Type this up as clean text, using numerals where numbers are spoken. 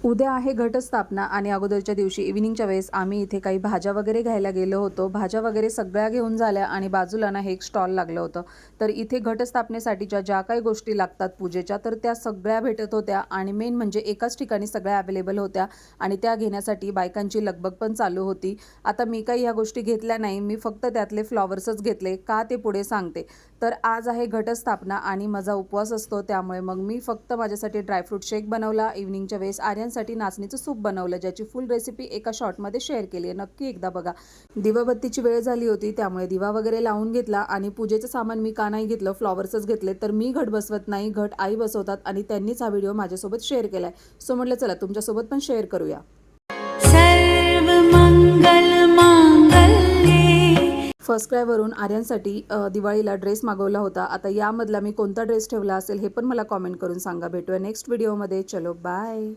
उद्या आहे घटस्थापना आणि अगोदरच्या दिवशी इव्हिनिंगच्या वेळेस आम्ही इथे काही भाज्या वगैरे घ्यायला गेलो होतो। भाज्या वगैरे सगळ्या घेऊन झाल्या आणि बाजूला ना हे एक स्टॉल लागलं होतं। तर इथे घटस्थापनेसाठीच्या ज्या काही गोष्टी लागतात पूजेच्या तर त्या सगळ्या भेटत होत्या आणि मेन म्हणजे एकाच ठिकाणी सगळ्या अवेलेबल होत्या आणि त्या घेण्यासाठी बायकांची लगबग पण चालू होती। आता मी काही ह्या गोष्टी घेतल्या नाही, मी फक्त त्यातले फ्लॉवर्सच घेतले का ते पुढे सांगते। तर आज आहे घटस्थापना आणि माझा उपवास असतो, त्यामुळे मग मी फक्त माझ्यासाठी ड्रायफ्रूट शेक बनवला। इव्हिनिंगच्या वेळेस आर्यनसाठी नाचणीचं सूप बनवलं, ज्याची फुल रेसिपी एका शॉर्टमध्ये शेअर केली आहे, नक्की एकदा बघा। दिवाबत्तीची वेळ झाली होती, त्यामुळे दिवा वगैरे लावून घेतला आणि पूजेचं सामान मी का नाही घेतलं, फ्लॉवर्सच घेतले। तर मी घट बसवत नाही, घट आई बसवतात आणि त्यांनीच हा व्हिडिओ माझ्यासोबत शेअर केलाय, सो म्हटलं चला तुमच्यासोबत पण शेअर करूया। फर्स्ट क्रायवरून आर्यनसाठी दिवाळीला ड्रेस मागवला होता। आता यामधला मी कोणता ड्रेस ठेवला असेल हे पण मला कॉमेंट करून सांगा। भेटूया नेक्स्ट व्हिडिओमध्ये, चलो बाय।